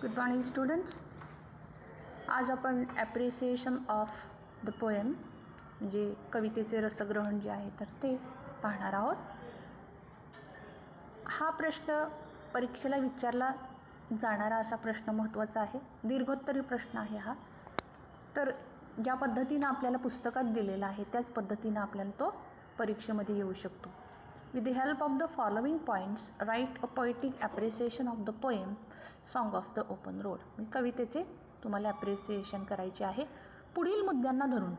Good morning students. आज आपण appreciation of the poem म्हणजे कवितेचे रसग्रहण जे आहे तर ते पाहणार आहोत. हा प्रश्न परीक्षेला विचारला जाणारा असा प्रश्न महत्त्वाचा आहे. दीर्घोत्तरी प्रश्न आहे हा. तर ज्या पद्धतीनं आपल्याला पुस्तकात दिलेला आहे त्याच पद्धतीनं आपल्याला तो परीक्षेमध्ये येऊ शकतो. With the help of the following points, write a poetic appreciation of the poem Song of the Open Road. म्हणजे कवितेचे तुम्हाला ॲप्रिसिएशन करायचे आहे पुढील मुद्द्यांना धरून.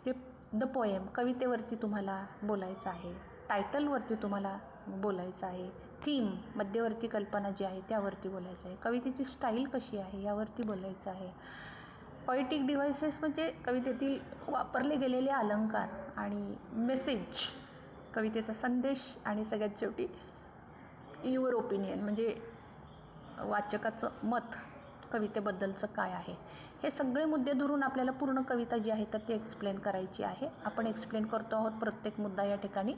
हे द पोएम कवितेवरती तुम्हाला बोलायचं आहे, टायटलवरती तुम्हाला बोलायचं आहे, थीम मध्यवर्ती कल्पना जी आहे त्यावरती बोलायचं आहे, कवितेची स्टाईल कशी आहे यावरती बोलायचं आहे. पोएटिक डिव्हाइसेस म्हणजे कवितेतील वापरले गेलेले अलंकार आणि मेसेज, कवितेचा संदेश आणि सगळ्यात शेवटी युअर ओपिनियन म्हणजे वाचकाचं मत कवितेबद्दलचं काय आहे. हे सगळे मुद्दे धरून आपल्याला पूर्ण कविता जी आहे तर ती एक्सप्लेन करायची आहे. आपण एक्सप्लेन करतो आहोत प्रत्येक मुद्दा या ठिकाणी.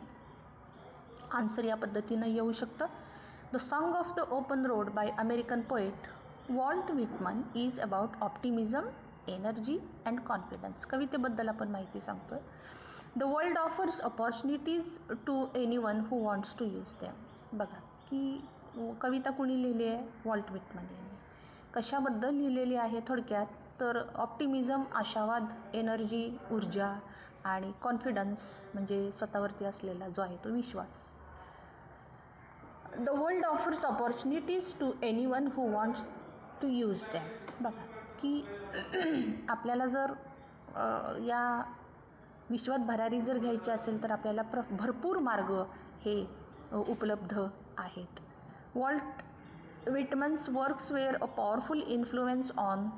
आन्सर या पद्धतीनं येऊ शकतं. The song of the open road by American poet Walt Whitman is about optimism, energy and confidence. कवितेबद्दल आपण माहिती सांगतो आहे. The world offers opportunities to anyone who wants to use them. बघा की कविता कुणी लिहिली आहे? वॉल्ट व्हिटमन यांनी. कशाबद्दल लिहिलेली आहे थोडक्यात तर ऑप्टिमिझम आशावाद, एनर्जी ऊर्जा आणि कॉन्फिडन्स म्हणजे स्वतःवरती असलेला जो आहे तो विश्वास. The world offers opportunities to anyone who wants to use them. बघा की आपल्याला जर या विश्वात भरारी जर घ्यायची असेल तर आपल्याला भरपूर मार्ग हे उपलब्ध आहेत. Walt Whitman's works were a powerful influence on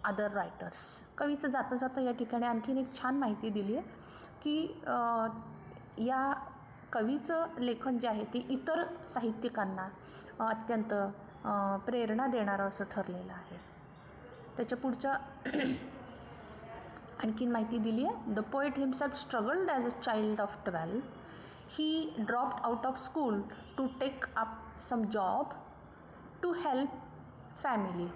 other writers. कवीचं जातं जातं या ठिकाणी आणखीन एक छान माहिती दिली आहे की या कवीचं लेखन जे आहे ते इतर साहित्यिकांना अत्यंत प्रेरणा देणारं असं ठरलेलं आहे. त्याच्या पुढच्या आणखीन माहिती दिली आहे. The poet himself struggled as a child of 12. He dropped out of school to take up some job to help family.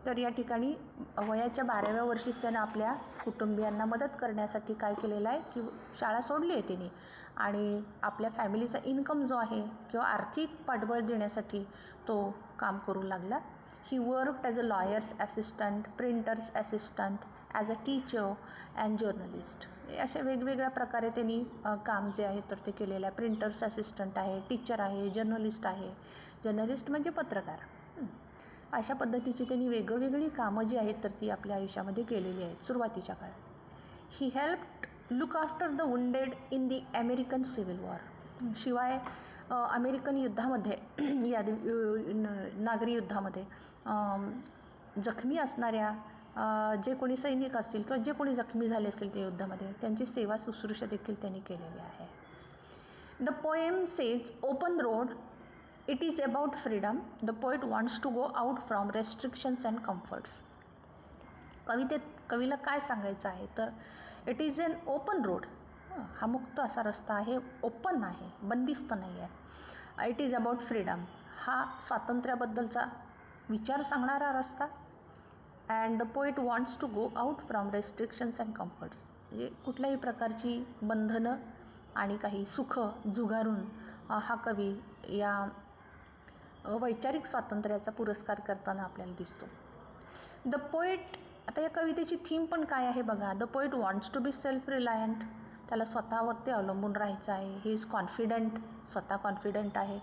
तर या ठिकाणी वयाच्या 12व्या वर्षीच त्यानं आपल्या कुटुंबियांना मदत करण्यासाठी काय केलेलं आहे की शाळा सोडली आहे तिने आणि आपल्या फॅमिलीचा इन्कम जो आहे किंवा आर्थिक पाठबळ देण्यासाठी तो काम करू लागला. He worked as a lawyers assistant, printers assistant, as a teacher and journalist. अशा वेगवेगळ्या प्रकारे त्यांनी काम जे आहे तर ते केलेलं आहे. प्रिंटर्स ॲसिस्टंट आहे, टीचर आहे, जर्नलिस्ट आहे. जर्नलिस्ट म्हणजे पत्रकार. अशा पद्धतीची त्यांनी वेगवेगळी कामं जी आहेत तर ती आपल्या आयुष्यामध्ये केलेली आहेत सुरुवातीच्या काळात. He helped look after the wounded in the American civil war. शिवाय अमेरिकन युद्धामध्ये या नागरी युद्धामध्ये जखमी असणाऱ्या जे कोणी सैनिक असतील किंवा जे कोणी जखमी झाले असतील त्या युद्धामध्ये त्यांची सेवा शुश्रूषा देखील त्यांनी केलेली आहे. The poem says open road. It is about freedom. The poet wants to go out from restrictions and comforts. कवीला काय सांगायचं आहे तर it is an open road. हा मुक्त असा रस्ता आहे, ओपन आहे, बंदिस्त नाही आहे. It is about freedom. हा स्वातंत्र्याबद्दलचा विचार सांगणारा रस्ता. And the poet wants to go out from restrictions and comforts. म्हणजे कुठल्याही प्रकारची बंधनं आणि काही सुख झुगारून हा कवी या वैचारिक स्वातंत्र्याचा पुरस्कार करताना आपल्याला दिसतो. द पोएट, आता या कवितेची थीम पण काय आहे बघा. The poet wants to be self reliant. त्याला स्वतःवरती अवलंबून राहायचं आहे. ही इज कॉन्फिडंट, स्वतः कॉन्फिडंट आहे.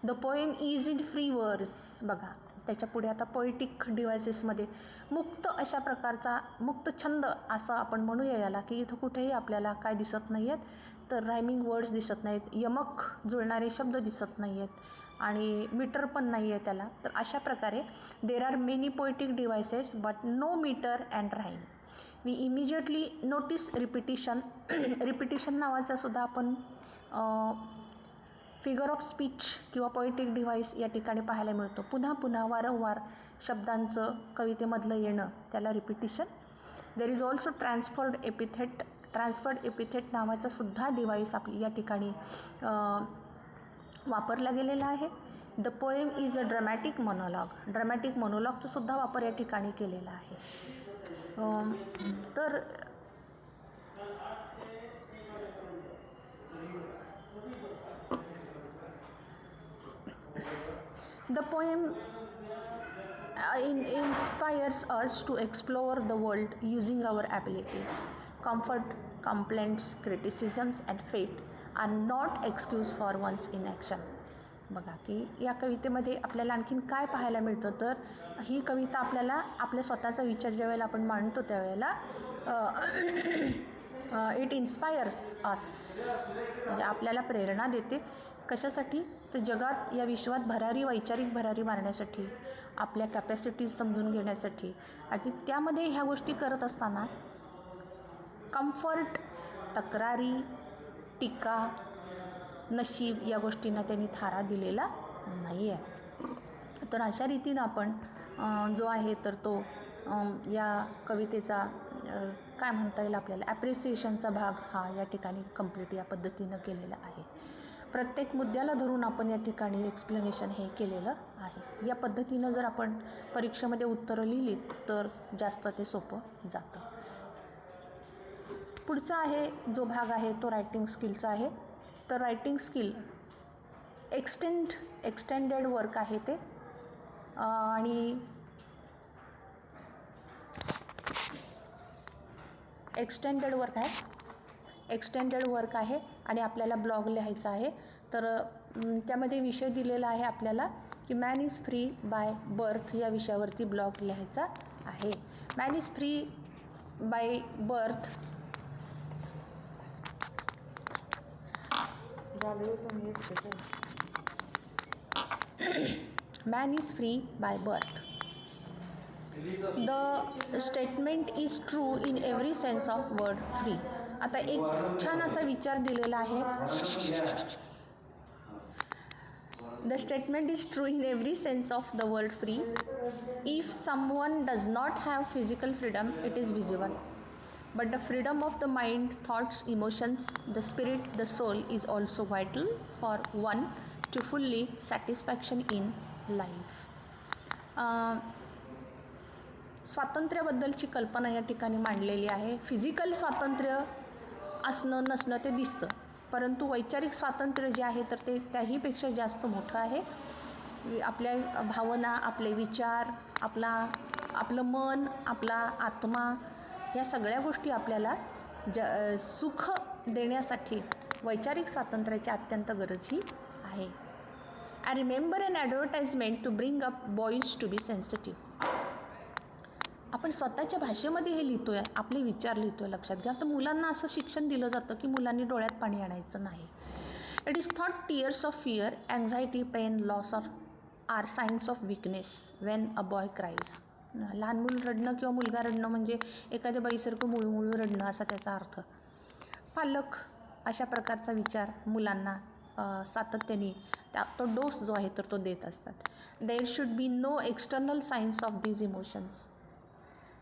The poem is in free words. बघा त्याच्या पुढे आता पोएटिक डिव्हायसेसमध्ये मुक्त अशा प्रकारचा मुक्त छंद असं आपण म्हणूया याला की इथं कुठेही आपल्याला काय दिसत नाही आहेत तर रायमिंग वर्ड्स दिसत नाहीत, यमक जुळणारे शब्द दिसत नाही आहेत आणि मीटर पण नाही आहे त्याला. तर अशा प्रकारे there are many poetic devices but no metre and rhyme. We immediately notice repetition. Repetition नावाचा सुद्धा आपण फिगर ऑफ स्पीच किंवा पोएटिक डिव्हाइस या ठिकाणी पाहायला मिळतो. पुन्हा पुन्हा वारंवार शब्दांचं कवितेमधलं येणं त्याला repetition. There is also transferred epithet. Transferred epithet नावाचा सुद्धा डिव्हाइस आपली या ठिकाणी वापरला गेलेला आहे. The poem is a dramatic monologue. Dramatic मोनोलॉगचा सुद्धा वापर या ठिकाणी केलेला आहे. तर the poem inspires us to explore the world using our abilities. Comfort, complaints, criticisms and fate are not excuse for one's inaction. बघा की या कवितेमध्ये आपल्याला आणखीन काय पाहायला मिळतं, तर ही कविता आपल्याला आपल्या स्वतःचा विचार ज्यावेळेला आपण मांडतो त्यावेळेला इट इन्स्पायर्स अस, म्हणजे आपल्याला प्रेरणा देते. कशासाठी? तर जगात या विश्वात वैचारिक भरारी मारण्यासाठी, आपल्या कॅपॅसिटीज समजून घेण्यासाठी. आणि त्यामध्ये ह्या गोष्टी करत असताना कम्फर्ट, तक्रारी, टीका, नशीब या गोष्टींना त्यांनी थारा दिलेला नाही आहे. तर अशा रीतीनं आपण जो आहे तर तो या कवितेचा काय म्हणता येईल आपल्याला ॲप्रिसिएशनचा भाग हा या ठिकाणी कंप्लीट या पद्धतीनं केलेला आहे. प्रत्येक मुद्द्याला धरून आपण या ठिकाणी एक्सप्लेनेशन हे केलेलं आहे. या पद्धतीनं जर आपण परीक्षेमध्ये उत्तरं लिहिलीत तर जास्त ते सोपं जातं. पुढचा आहे जो भाग आहे तो रायटिंग स्किलचा आहे. तर रायटिंग स्किल एक्सटेंडेड वर्क आहे ते, आणि एक्सटेंडेड वर्क आहे आणि आपल्याला ब्लॉग लिहायचा आहे. तर त्यामध्ये विषय दिलेला आहे आपल्याला की man is free by birth या विषयावरती ब्लॉग लिहायचा आहे. Man is free by birth Man is free by birth. The statement is true in every sense of word free. आता एक छान असा विचार दिलेला आहे. The statement is true in every sense of the word free. If someone does not have physical freedom, it is visible. But the freedom of the mind, thoughts, emotions, the spirit, the soul is also vital for one to fully satisfaction in life. स्वातंत्र्याबद्दलची कल्पना या ठिकाणी मांडलेली आहे. Physical स्वातंत्र्य असणं नसणं ते दिसतं, परंतु वैचारिक स्वातंत्र्य जे आहे तर ते त्याहीपेक्षा जास्त मोठं आहे. आपल्या भावना, आपले विचार, आपलं मन, आपला आत्मा या सगळ्या गोष्टी आपल्याला सुख देण्यासाठी वैचारिक स्वातंत्र्याची अत्यंत गरज ही आहे. I remember an advertisement to bring up boys to be sensitive. आपण स्वतःच्या भाषेमध्ये हे लिहितो आहे, आपले विचार लिहितो आहे. लक्षात घ्या, तर मुलांना असं शिक्षण दिलं जातं की मुलांनी डोळ्यात पाणी आणायचं नाही. It is thought tears of fear, anxiety, pain, loss are signs of weakness when a boy cries. लहान मूल रडणं किंवा मुलगा रडणं म्हणजे एखाद्या बाईसारखं मुळूमुळू रडणं असा त्याचा अर्थ. पालक अशा प्रकारचा विचार मुलांना सातत्याने तो डोस जो आहे तर तो देत असतात. There should be no external science of these emotions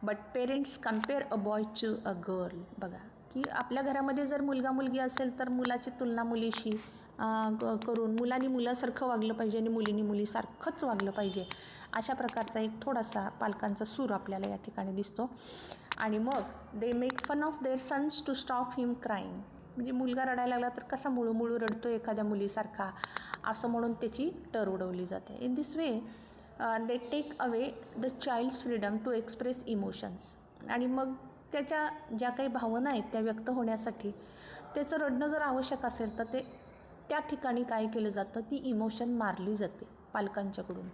but parents compare a boy to a girl. बघा की आपल्या घरामध्ये जर मुलगा मुलगी असेल तर मुलाची तुलना मुलीशी करून मुलांनी मुलासारखं वागलं पाहिजे आणि मुलींनी मुलीसारखंच वागलं पाहिजे, अशा प्रकारचा एक थोडासा पालकांचा सूर आपल्याला या ठिकाणी दिसतो. आणि मग they make fun of their sons to stop him crying. म्हणजे मुलगा रडायला लागला तर कसा मुळूमुळू रडतो एखाद्या मुलीसारखा, असं म्हणून त्याची टर उडवली जाते. In this way they take away the child's freedom to express emotions. आणि मग त्याच्या ज्या काही भावना आहेत त्या व्यक्त होण्यासाठी त्याचं रडणं जर आवश्यक असेल तर ते त्या ठिकाणी काय केलं जातं, ती इमोशन मारली जाते पालकांच्याकडून.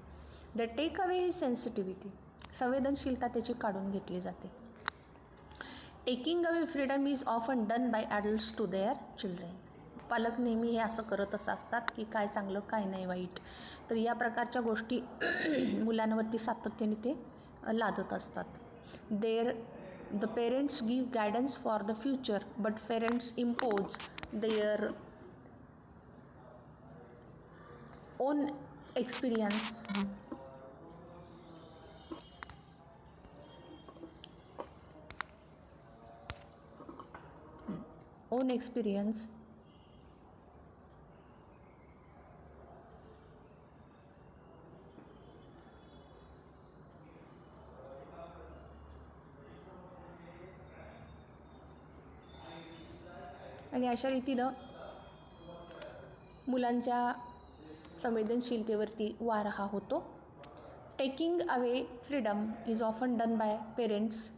दे टेक अवे ही सेन्सिटिव्हिटी, संवेदनशीलता त्याची काढून घेतली जाते. Taking away freedom is often done by adults to their children. पालक नेहमी हे असं करतच असतात की काय चांगलं काय नाही वाईट. तर या प्रकारच्या गोष्टी मुलांवरती सातत्याने ते लादत असतात. The parents give guidance for the future but parents impose their own experience. own experience आणि अशा रीतीनं मुलांच्या संवेदनशीलतेवरती वार हा होतो. Taking away freedom is often done by parents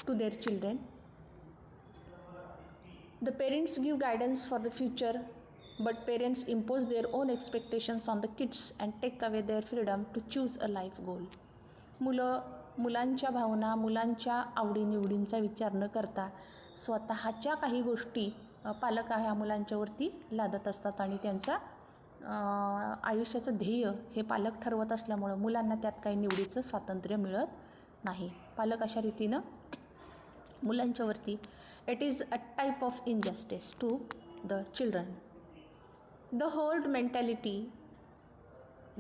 to their children. The parents give guidance for the future, but parents impose their own expectations on the kids and take away their freedom to choose a life goal. मुलांच्या भावना, मुलांच्या आवडीनिवडींचा विचार न करता स्वतःच्या काही गोष्टी पालक ह्या मुलांच्यावरती लादत असतात आणि त्यांचा आयुष्याचं ध्येय हे पालक ठरवत असल्यामुळं मुलांना त्यात काही निवडीचं स्वातंत्र्य मिळत नाही. पालक अशा रीतीनं मुलांच्यावरती it is a type of injustice to the children. The herd mentality,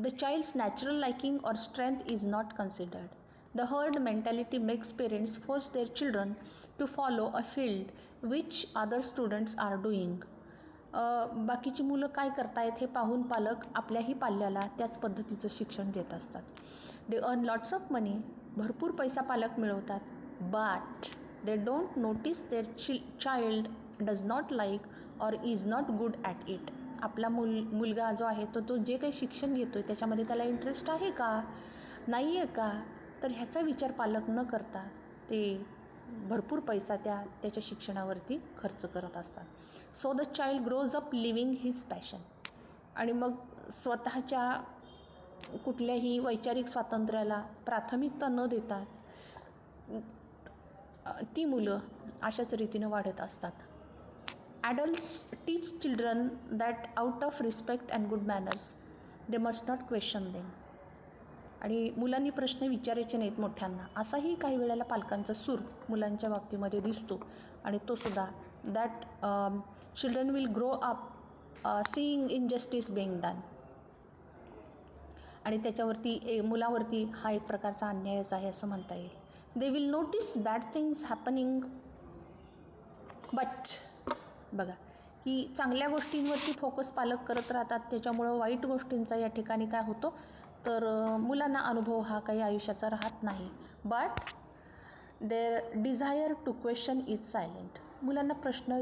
the child's natural liking or strength is not considered. The herd mentality makes parents force their children to follow a field which other students are doing. बाकीची मुलं काय करतायत हे पाहून पालक आपल्याही पाल्याला त्याच पद्धतीचं शिक्षण देत असतात. दे अर्न लॉट्स ऑफ मनी, भरपूर पैसा पालक मिळवतात, but they don't notice their child does not like or is not good at it. आपला मुलगा जो आहे तो जे काही शिक्षण घेतो आहे त्याच्यामध्ये त्याला इंटरेस्ट आहे का, नाही आहे का, तर ह्याचा विचार पालक न करता ते भरपूर पैसा त्याच्या शिक्षणावरती खर्च करत असतात. So the child grows up living his passion. आणि मग स्वतःच्या कुठल्याही वैचारिक स्वातंत्र्याला प्राथमिकता न देता ती मुलं अशाच रीतीनं वाढत असतात. Adults teach children that out of respect and good manners they must not question them. आणि मुलांनी प्रश्न विचारायचे नाहीत मोठ्यांना, असाही काही वेळेला पालकांचा सूर मुलांच्या बाबतीमध्ये दिसतो. आणि तो सुद्धा that children will grow up seeing injustice being done. आणि त्याच्यावरती मुलावरती हा एक प्रकारचा अन्यायच आहे असं म्हणता येईल. They will notice bad things happening but, बघा की चांगल्या गोष्टींवरती फोकस पालक करत राहतात, त्याच्यामुळं वाईट गोष्टींचा या ठिकाणी काय होतो तर मुलांना अनुभव हा काही आयुष्याचा राहत नाही. But their desire to question is silent. मुलांना प्रश्न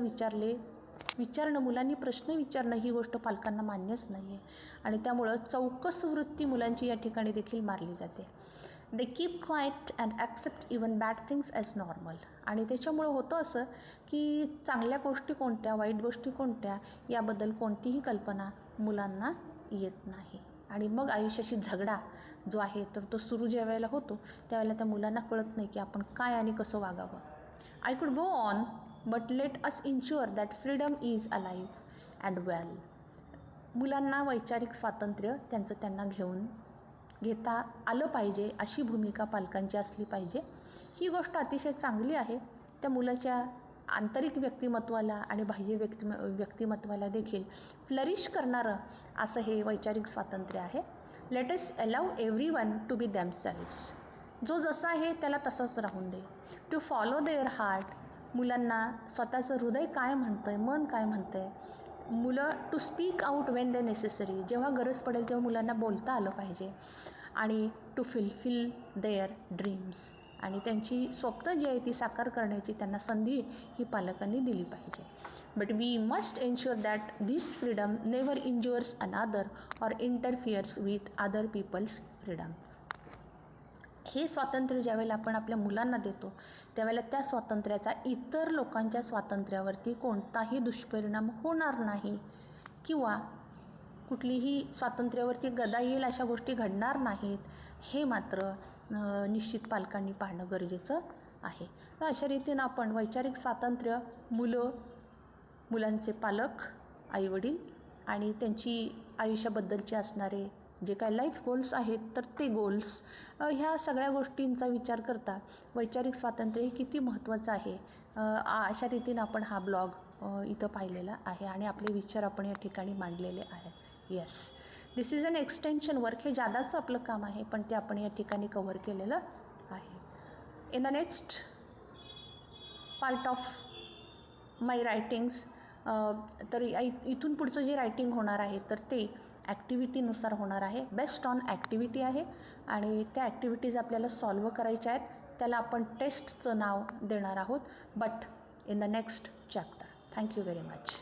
मुलांनी प्रश्न विचारणं ही गोष्ट पालकांना मान्यच नाही आहे. आणि त्यामुळं चौकस वृत्ती मुलांची या ठिकाणी देखील मारली जाते. They keep quiet and accept even bad things as normal. आणि त्याच्यामुळं होतं असं की चांगल्या गोष्टी कोणत्या, वाईट गोष्टी कोणत्या याबद्दल कोणतीही कल्पना मुलांना येत नाही. आणि मग आयुष्याशी झगडा जो आहे तर तो सुरू ज्या वेळेला होतो त्यावेळेला त्या मुलांना कळत नाही की आपण काय आणि कसं वागावं. I could go on but let us ensure that freedom is alive and well. मुलांना वैचारिक स्वातंत्र्य त्यांना घेता आलं पाहिजे अशी भूमिका पालकांची असली पाहिजे. ही गोष्ट अतिशय चांगली आहे. त्या मुलाच्या आंतरिक व्यक्तिमत्वाला आणि बाह्य व्यक्तिमत्वाला देखील फ्लरिश करणारं असं हे वैचारिक स्वातंत्र्य आहे. Let us allow everyone to be themselves. जो जसा आहे त्याला तसंच राहून दे. To follow their heart. मुलांना स्वतःचं हृदय काय म्हणतं आहे, मन काय म्हणतं आहे. मुलं to speak out when they necessary. जेव्हा गरज पडेल तेव्हा मुलांना बोलता आलं पाहिजे. आणि टू फुलफिल देअर ड्रीम्स. आणि त्यांची स्वप्न जी आहे ती साकार करण्याची त्यांना संधी ही पालकांनी दिली पाहिजे. But we must ensure that this freedom never injures another or interferes with other people's freedom. हे स्वातंत्र्य ज्यावेळेला आपण आपल्या मुलांना देतो त्यावेळेला त्या स्वातंत्र्याचा इतर लोकांच्या स्वातंत्र्यावरती कोणताही दुष्परिणाम होणार नाही किंवा कुठलीही स्वातंत्र्यावरती गदा येईल अशा गोष्टी घडणार नाहीत. हे मात्र निश्चित पालकांनी पाहणं गरजेचं आहे. तर अशा रीतीनं आपण वैचारिक स्वातंत्र्य, मुलांचे पालक, आईवडील आणि त्यांची आयुष्याबद्दलचे असणारे जे काय लाईफ गोल्स आहेत तर ते गोल्स ह्या सगळ्या गोष्टींचा विचार करता वैचारिक स्वातंत्र्य हे किती महत्त्वाचं आहे अशा रीतीनं आपण हा ब्लॉग इथं पाहिलेला आहे आणि आपले विचार आपण या ठिकाणी मांडलेले आहेत. Yes, this is an extension work. हे जादाचं आपलं काम आहे पण ते आपण या ठिकाणी कव्हर केलेलं आहे. In the next part of my writings तर इथून पुढचं जे रायटिंग होणार आहे तर ते ॲक्टिव्हिटीनुसार होणार आहे. बेस्ट ऑन ॲक्टिव्हिटी आहे आणि त्या ॲक्टिव्हिटीज आपल्याला सॉल्व करायच्या आहेत. त्याला आपण टेस्टचं नाव देणार आहोत. But in the next chapter. Thank you very much.